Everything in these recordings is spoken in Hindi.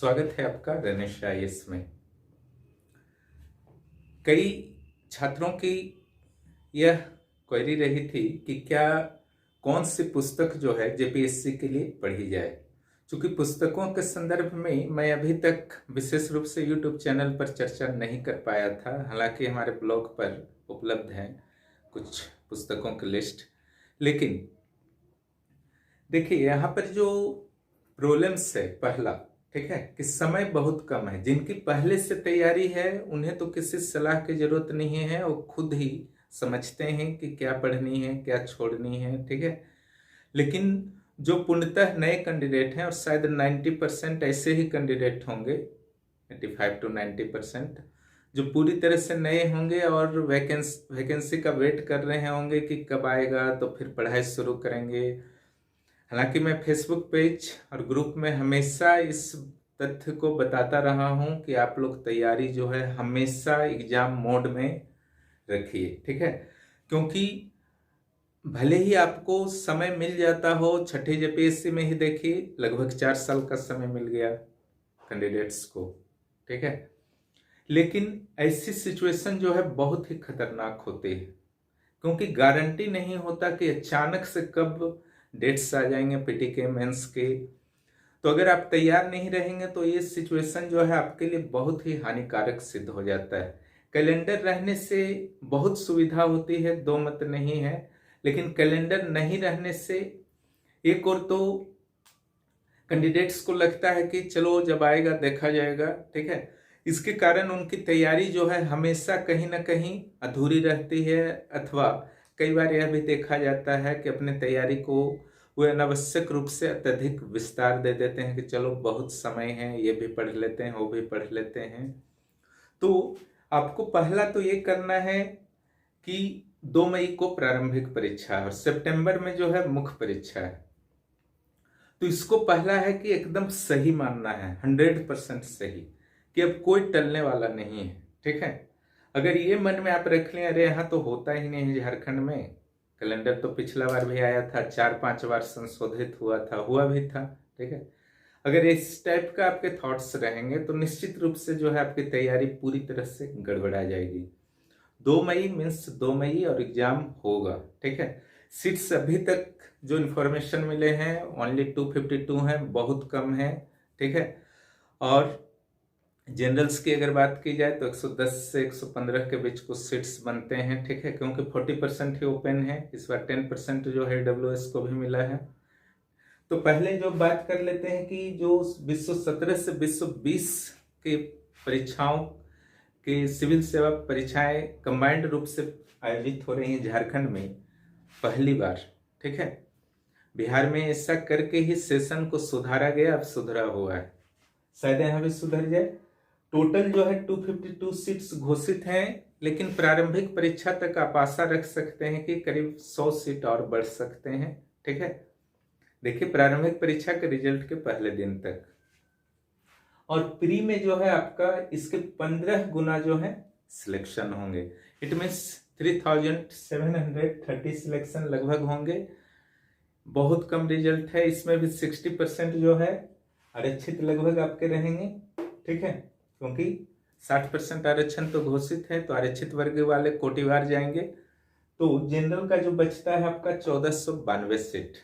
स्वागत है आपका रनिश आईएएस में। कई छात्रों की यह क्वेरी रही थी कि क्या कौन सी पुस्तक जो है जेपीएससी के लिए पढ़ी जाए। क्योंकि पुस्तकों के संदर्भ में मैं अभी तक विशेष रूप से यूट्यूब चैनल पर चर्चा नहीं कर पाया था, हालांकि हमारे ब्लॉग पर उपलब्ध हैं कुछ पुस्तकों की लिस्ट। लेकिन देखिए यहाँ पर जो प्रॉब्लम्स है, पहला ठीक है कि समय बहुत कम है। जिनकी पहले से तैयारी है उन्हें तो किसी सलाह की जरूरत नहीं है, वो खुद ही समझते हैं कि क्या पढ़नी है क्या छोड़नी है, ठीक है। लेकिन जो पूर्णतः नए कैंडिडेट हैं, और शायद 90% ऐसे ही कैंडिडेट होंगे, 85 to 90% जो पूरी तरह से नए होंगे और वैकेंसी का वेट कर रहे होंगे कि कब आएगा तो फिर पढ़ाई शुरू करेंगे। हालांकि मैं फेसबुक पेज और ग्रुप में हमेशा इस तथ्य को बताता रहा हूं कि आप लोग तैयारी जो है हमेशा एग्जाम मोड में रखिए, ठीक है। क्योंकि भले ही आपको समय मिल जाता हो, छठे जेपीएससी में ही देखिए लगभग 4 साल का समय मिल गया कैंडिडेट्स को, ठीक है। लेकिन ऐसी सिचुएशन जो है बहुत ही खतरनाक होती है, क्योंकि गारंटी नहीं होता कि अचानक से कब डेट्स आ जाएंगे पीटी के मेंस के। तो अगर आप तैयार नहीं रहेंगे तो ये सिचुएशन जो है आपके लिए बहुत ही हानिकारक सिद्ध हो जाता है। कैलेंडर रहने से बहुत सुविधा होती है, दो मत नहीं है, लेकिन कैलेंडर नहीं रहने से एक और तो कैंडिडेट्स को लगता है कि चलो जब आएगा देखा जाएगा, ठीक है। इसके कारण उनकी तैयारी जो है हमेशा कहीं ना कहीं अधूरी रहती है, अथवा कई बार यह भी देखा जाता है कि अपने तैयारी को वे अनावश्यक रूप से अत्यधिक विस्तार दे देते हैं कि चलो बहुत समय है, ये भी पढ़ लेते हैं वो भी पढ़ लेते हैं। तो आपको पहला तो ये करना है कि 2 मई को प्रारंभिक परीक्षा है और सितंबर में जो है मुख्य परीक्षा है। तो इसको पहला है कि एकदम सही मानना है, 100% सही, कि अब कोई टलने वाला नहीं है, ठीक है। अगर ये मन में आप रख लें अरे यहाँ तो होता ही नहीं है झारखंड में, कैलेंडर तो पिछला बार भी आया था, 4-5 बार संशोधित हुआ भी था, ठीक है। अगर इस टाइप का आपके थॉट्स रहेंगे तो निश्चित रूप से जो है आपकी तैयारी पूरी तरह से गड़बड़ा जाएगी। 2 मई मीन्स 2 मई और एग्जाम होगा, ठीक है। सीट्स अभी तक जो इन्फॉर्मेशन मिले हैं ओनली 252 हैं, बहुत कम है, ठीक है। और जनरल्स की अगर बात की जाए तो 110 से 115 के बीच कुछ सीट्स बनते हैं, ठीक है, क्योंकि 40% ही ओपन है। इस बार 10% जो है डब्ल्यूएस को भी मिला है। तो पहले जो बात कर लेते हैं कि जो 2017 से 2020 के परीक्षाओं के सिविल सेवा परीक्षाएं कंबाइंड रूप से आयोजित हो रही हैं झारखंड में पहली बार, ठीक है। बिहार में ऐसा करके ही सेशन को सुधारा गया, अब सुधरा हुआ है, शायद यहाँ भी सुधर जाए। टोटल जो है 252 सीट्स घोषित हैं, लेकिन प्रारंभिक परीक्षा तक आप आशा रख सकते हैं कि करीब 100 सीट और बढ़ सकते हैं, ठीक है। देखिए प्रारंभिक परीक्षा के रिजल्ट के पहले दिन तक, और प्री में जो है आपका इसके 15 गुना जो है सिलेक्शन होंगे। इट मीन्स 3730 सिलेक्शन लगभग होंगे। बहुत कम रिजल्ट है, इसमें भी 60% जो है आरक्षित लगभग आपके रहेंगे, ठीक है। क्योंकि 60% आरक्षण तो घोषित है, तो आरक्षित वर्ग वाले कोटिवार जाएंगे। तो जनरल का जो बचता है आपका 1492 सीट।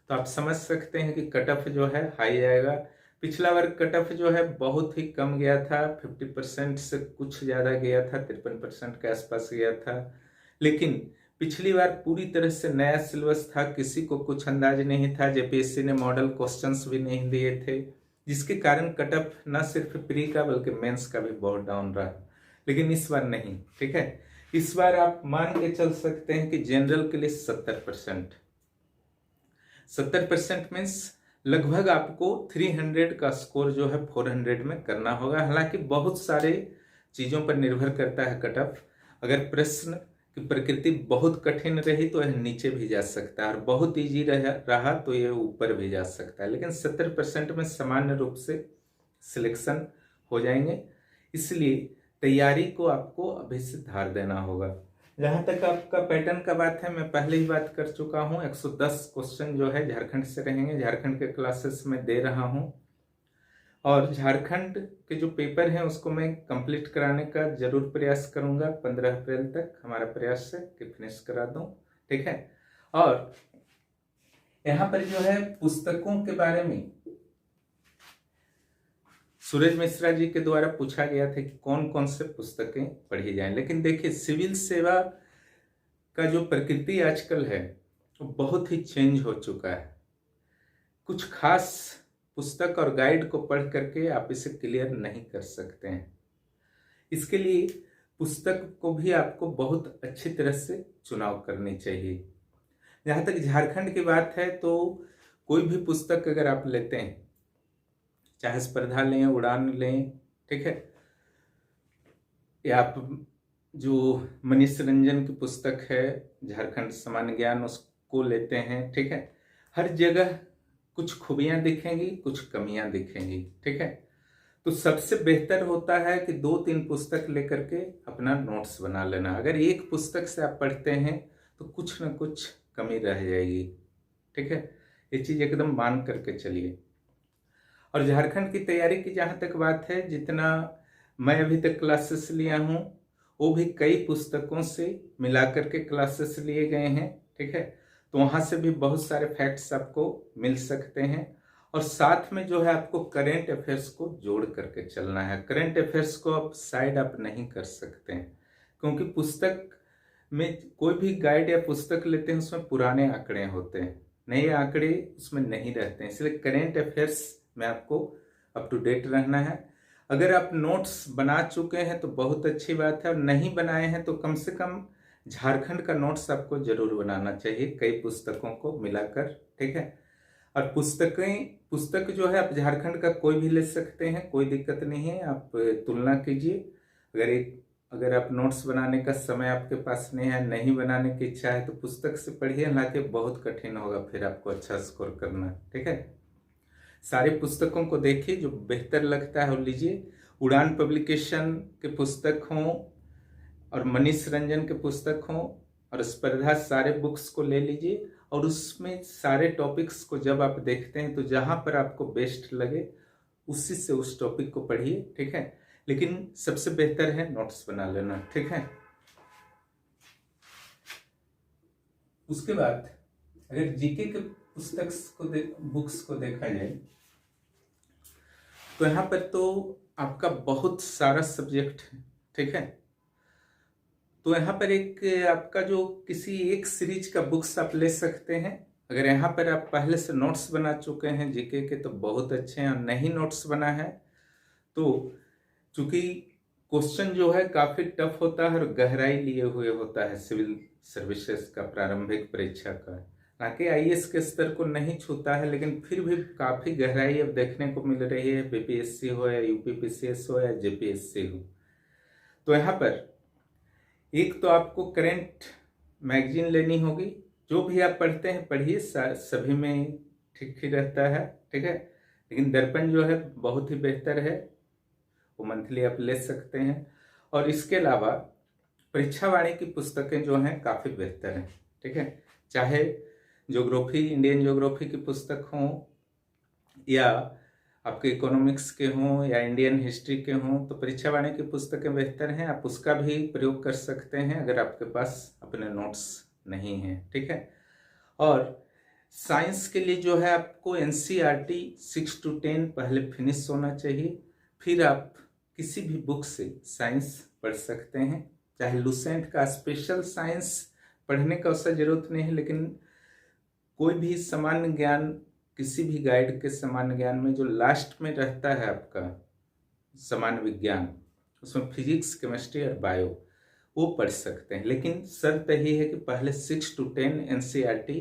तो आप समझ सकते हैं कि कट ऑफ जो है हाई आएगा। पिछला बार कट ऑफ जो है बहुत ही कम गया था, 50% से कुछ ज्यादा गया था, 53% के आसपास गया था। लेकिन पिछली बार पूरी तरह से नया सिलेबस था, किसी को कुछ अंदाज नहीं था, जेपीएससी ने मॉडल क्वेश्चंस भी नहीं दिए थे, जिसके कारण कट ऑफ न सिर्फ प्री का बल्कि मेंस का भी बहुत डाउन रहा। लेकिन इस बार नहीं, ठीक है। इस बार आप मान के चल सकते हैं कि जनरल के लिए 70% मीन्स लगभग आपको 300 का स्कोर जो है 400 में करना होगा। हालांकि बहुत सारे चीजों पर निर्भर करता है कट ऑफ। अगर प्रश्न की प्रकृति बहुत कठिन रही तो यह नीचे भी जा सकता है, और बहुत इजी रहा तो यह ऊपर भी जा सकता है। लेकिन 70% में सामान्य रूप से सिलेक्शन हो जाएंगे, इसलिए तैयारी को आपको अभी से धार देना होगा। जहां तक आपका पैटर्न का बात है, मैं पहले ही बात कर चुका हूं, 110 क्वेश्चन जो है झारखंड से रहेंगे, झारखंड के क्लासेस में दे रहा हूं। और झारखंड के जो पेपर हैं उसको मैं कंप्लीट कराने का जरूर प्रयास करूंगा। 15 अप्रैल तक हमारा प्रयास है कि फिनिश करा दूं, ठीक है। और यहाँ पर जो है पुस्तकों के बारे में सूरज मिश्रा जी के द्वारा पूछा गया था कि कौन कौन से पुस्तकें पढ़ी जाएं, लेकिन देखिए सिविल सेवा का जो प्रकृति आजकल है वो बहुत ही चेंज हो चुका है। कुछ खास पुस्तक और गाइड को पढ़ करके आप इसे क्लियर नहीं कर सकते हैं। इसके लिए पुस्तक को भी आपको बहुत अच्छी तरह से चुनाव करनी चाहिए। जहाँ तक झारखंड की बात है तो कोई भी पुस्तक अगर आप लेते हैं, चाहे स्पर्धा लें, उड़ान लें, ठीक है, या आप जो मनीष रंजन की पुस्तक है झारखंड सामान्य ज्ञान उसको लेते हैं, ठीक है, हर जगह कुछ खूबियां दिखेंगी, कुछ कमियां दिखेंगी, ठीक है। तो सबसे बेहतर होता है कि 2-3 पुस्तक लेकर के अपना नोट्स बना लेना। अगर एक पुस्तक से आप पढ़ते हैं तो कुछ ना कुछ कमी रह जाएगी, ठीक है, ये चीज एकदम मान करके चलिए। और झारखंड की तैयारी की जहां तक बात है, जितना मैं अभी तक क्लासेस लिया हूं वो भी कई पुस्तकों से मिला करके क्लासेस लिए गए हैं, ठीक है। तो वहां से भी बहुत सारे फैक्ट्स आपको मिल सकते हैं। और साथ में जो है आपको करेंट अफेयर्स को जोड़ करके चलना है। करेंट अफेयर्स को आप साइड अप नहीं कर सकते हैं, क्योंकि पुस्तक में कोई भी गाइड या पुस्तक लेते हैं उसमें पुराने आंकड़े होते हैं, नए आंकड़े उसमें नहीं रहते हैं। इसलिए करेंट अफेयर्स में आपको अप टू डेट रहना है। अगर आप नोट्स बना चुके हैं तो बहुत अच्छी बात है, और नहीं बनाए हैं तो कम से कम झारखंड का नोट्स आपको जरूर बनाना चाहिए कई पुस्तकों को मिलाकर, ठीक है। और पुस्तक जो है आप झारखंड का कोई भी ले सकते हैं, कोई दिक्कत नहीं है। आप तुलना कीजिए। अगर आप नोट्स बनाने का समय आपके पास नहीं है, नहीं बनाने की इच्छा है, तो पुस्तक से पढ़िए, हालांकि बहुत कठिन होगा फिर आपको अच्छा स्कोर करना, ठीक है। सारे पुस्तकों को देखिए, जो बेहतर लगता है वो लीजिए। उड़ान पब्लिकेशन के पुस्तक हों और मनीष रंजन के पुस्तक हों और स्पर्धा, सारे बुक्स को ले लीजिए। और उसमें सारे टॉपिक्स को जब आप देखते हैं तो जहां पर आपको बेस्ट लगे उसी से उस टॉपिक को पढ़िए, ठीक है। लेकिन सबसे बेहतर है नोट्स बना लेना, ठीक है। उसके बाद अगर जीके के बुक्स को देखा जाए तो यहाँ पर तो आपका बहुत सारा सब्जेक्ट है, ठीक है। तो यहाँ पर एक आपका जो किसी एक सीरीज का बुक्स आप ले सकते हैं। अगर यहाँ पर आप पहले से नोट्स बना चुके हैं जीके के तो बहुत अच्छे हैं, और नहीं नोट्स बना है तो चूंकि क्वेश्चन जो है काफी टफ होता है और गहराई लिए हुए होता है सिविल सर्विसेज का प्रारंभिक परीक्षा का, हालांकि आईएएस के स्तर को नहीं छूता है, लेकिन फिर भी काफी गहराई अब देखने को मिल रही है, बीपीएससी हो या यूपीपीसीएस हो या जेपीएससी हो। तो यहाँ पर एक तो आपको करेंट मैगजीन लेनी होगी, जो भी आप पढ़ते हैं पढ़िए, सभी में ठीक ही रहता है, ठीक है। लेकिन दर्पण जो है बहुत ही बेहतर है, वो मंथली आप ले सकते हैं। और इसके अलावा परीक्षा वाणी की पुस्तकें जो हैं काफी बेहतर हैं, ठीक है। चाहे ज्योग्राफी, इंडियन ज्योग्राफी की पुस्तक हो या आपके इकोनॉमिक्स के हों या इंडियन हिस्ट्री के हों, तो परीक्षा वाणी की पुस्तकें बेहतर हैं। आप उसका भी प्रयोग कर सकते हैं अगर आपके पास अपने नोट्स नहीं हैं, ठीक है। और साइंस के लिए जो है आपको एनसीईआरटी 6 to 10 पहले फिनिश होना चाहिए, फिर आप किसी भी बुक से साइंस पढ़ सकते हैं। चाहे लुसेंट का स्पेशल साइंस पढ़ने का उससे जरूरत नहीं है, लेकिन कोई भी सामान्य ज्ञान, किसी भी गाइड के सामान्य ज्ञान में जो लास्ट में रहता है आपका सामान्य विज्ञान, उसमें फिजिक्स, केमिस्ट्री और बायो, वो पढ़ सकते हैं। लेकिन शर्त यही है कि पहले 6 to 10 एनसीईआरटी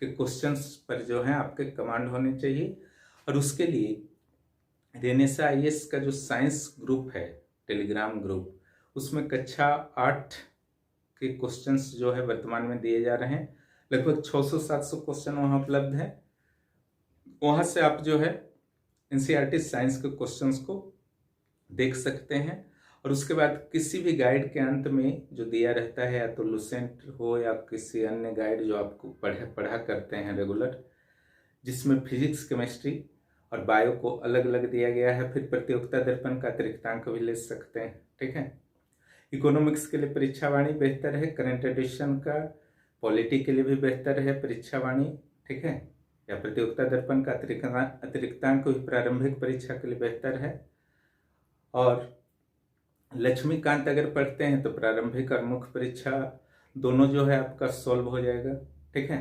के क्वेश्चंस पर जो है आपके कमांड होने चाहिए। और उसके लिए रेनेसा आईएएस का जो साइंस ग्रुप है, टेलीग्राम ग्रुप, उसमें कक्षा 8 के क्वेश्चंस जो है वर्तमान में दिए जा रहे हैं। लगभग 600-700 क्वेश्चन वहां उपलब्ध है। वहां से आप जो है एनसीईआरटी साइंस के क्वेश्चंस को देख सकते हैं। और उसके बाद किसी भी गाइड के अंत में जो दिया रहता है, या तो लुसेंट हो या किसी अन्य गाइड जो आपको पढ़ा करते हैं रेगुलर, जिसमें फिजिक्स, केमिस्ट्री और बायो को अलग अलग दिया गया है। फिर प्रतियोगिता दर्पण का अतिरिक्तांक भी ले सकते हैं, ठीक है। इकोनॉमिक्स के लिए परीक्षावाणी बेहतर है, करंट एडिशन का पॉलिटी के लिए भी बेहतर है परीक्षावाणी, ठीक है। या प्रतियोगिता दर्पण का अतिरिक्तांक भी प्रारंभिक परीक्षा के लिए बेहतर है। और लक्ष्मीकांत अगर पढ़ते हैं तो प्रारंभिक और मुख्य परीक्षा दोनों जो है आपका सॉल्व हो जाएगा, ठीक है।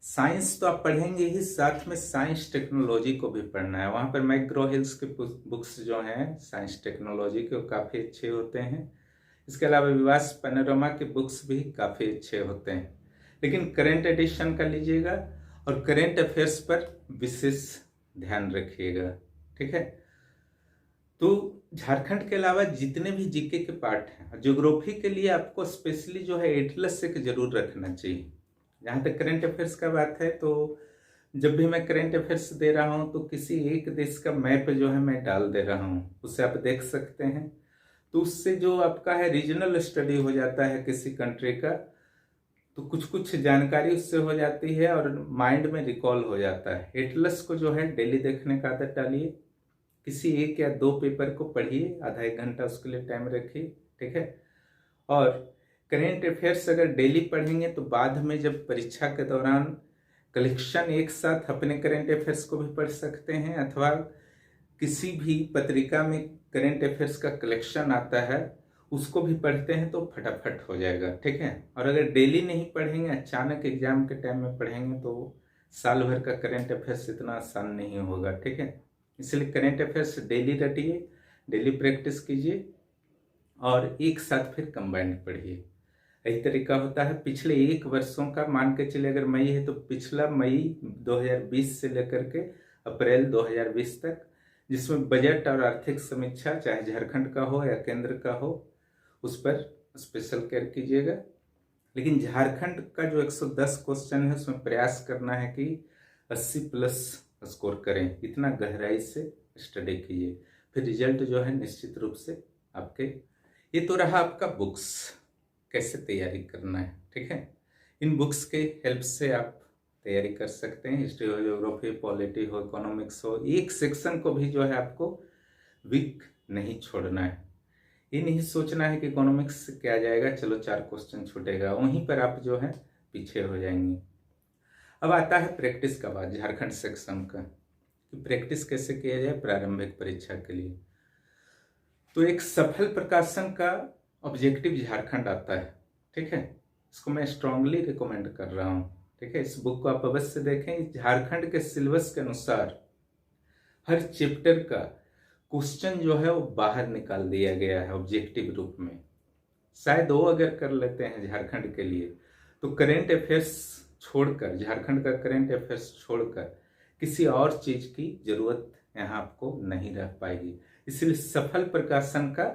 साइंस तो आप पढ़ेंगे ही, साथ में साइंस टेक्नोलॉजी को भी पढ़ना है। वहां पर मैकग्रो हिल्स के बुक्स जो हैं साइंस टेक्नोलॉजी के, वो काफ़ी अच्छे होते हैं। इसके अलावा विवास पैनोरमा के बुक्स भी काफ़ी अच्छे होते हैं। लेकिन करेंट एडिशन का लीजिएगा और करेंट अफेयर्स पर विशेष ध्यान रखिएगा, ठीक है। तो झारखंड के अलावा जितने भी जीके के पार्ट हैं, ज्योग्राफी के लिए आपको स्पेशली जो है एटलस एक जरूर रखना चाहिए। जहाँ तक करेंट अफेयर्स का बात है, तो जब भी मैं करेंट अफेयर्स दे रहा हूँ तो किसी एक देश का मैप जो है मैं डाल दे रहा हूँ, उसे आप देख सकते हैं। तो उससे जो आपका है रीजनल स्टडी हो जाता है किसी कंट्री का, तो कुछ कुछ जानकारी उससे हो जाती है और माइंड में रिकॉल हो जाता है। एटलस को जो है डेली देखने का आदत डालिए, किसी एक या दो पेपर को पढ़िए, आधा एक घंटा उसके लिए टाइम रखिए, ठीक है। और करेंट अफेयर्स अगर डेली पढ़ेंगे तो बाद में जब परीक्षा के दौरान कलेक्शन एक साथ अपने करेंट अफेयर्स को भी पढ़ सकते हैं, अथवा किसी भी पत्रिका में करेंट अफेयर्स का कलेक्शन आता है उसको भी पढ़ते हैं तो फटाफट हो जाएगा, ठीक है। और अगर डेली नहीं पढ़ेंगे, अचानक एग्जाम के टाइम में पढ़ेंगे तो साल भर का करेंट अफेयर्स इतना आसान नहीं होगा, ठीक है। इसलिए करेंट अफेयर्स डेली रटिए, डेली प्रैक्टिस कीजिए और एक साथ फिर कंबाइंड पढ़िए। यही तरीका होता है पिछले एक वर्षों का। मान के चलिए अगर मई है तो पिछला मई 2020 से लेकर के अप्रैल 2020 तक, जिसमें बजट और आर्थिक समीक्षा चाहे झारखंड का हो या केंद्र का हो, उस पर स्पेशल केयर कीजिएगा। लेकिन झारखंड का जो 110 क्वेश्चन है उसमें प्रयास करना है कि 80+ स्कोर करें, इतना गहराई से स्टडी कीजिए, फिर रिजल्ट जो है निश्चित रूप से आपके। ये तो रहा आपका बुक्स कैसे तैयारी करना है, ठीक है। इन बुक्स के हेल्प से आप तैयारी कर सकते हैं। हिस्ट्री हो, ज्योग्राफी, पॉलिटी हो, इकोनॉमिक्स हो, एक सेक्शन को भी जो है आपको वीक नहीं छोड़ना है। ये नहीं सोचना है कि इकोनॉमिक्स से क्या जाएगा, चलो 4 क्वेश्चन छूटेगा, वहीं पर आप जो है पीछे हो जाएंगे। अब आता है प्रैक्टिस का बात झारखंड सेक्शन का, कि प्रैक्टिस कैसे किया जाए प्रारंभिक परीक्षा के लिए। तो एक सफल प्रकाशन का ऑब्जेक्टिव झारखंड आता है, ठीक है। इसको मैं स्ट्रांगली रिकमेंड कर रहा हूँ, ठीक है। इस बुक को आप अवश्य देखें। झारखंड के सिलेबस के अनुसार हर चैप्टर का क्वेश्चन जो है वो बाहर निकाल दिया गया है ऑब्जेक्टिव रूप में। शायद वो अगर कर लेते हैं झारखंड के लिए तो करेंट अफेयर्स छोड़कर, झारखंड का करेंट अफेयर्स छोड़कर किसी और चीज की जरूरत यहाँ आपको नहीं रह पाएगी। इसलिए सफल प्रकाशन का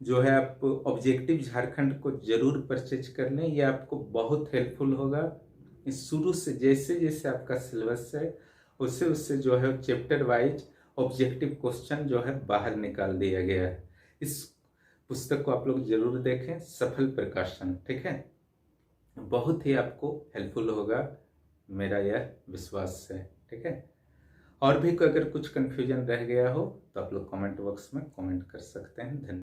जो है आप ऑब्जेक्टिव झारखंड को जरूर परचेज कर लें, ये आपको बहुत हेल्पफुल होगा। इस शुरू से जैसे जैसे आपका सिलेबस है उससे उससे जो है चैप्टर वाइज ऑब्जेक्टिव क्वेश्चन जो है बाहर निकाल दिया गया है। इस पुस्तक को आप लोग जरूर देखें, सफल प्रकाशन, ठीक है। बहुत ही आपको हेल्पफुल होगा, मेरा यह विश्वास है, ठीक है। और भी अगर कुछ कंफ्यूजन रह गया हो तो आप लोग कमेंट बॉक्स में कमेंट कर सकते हैं। धन्यवाद।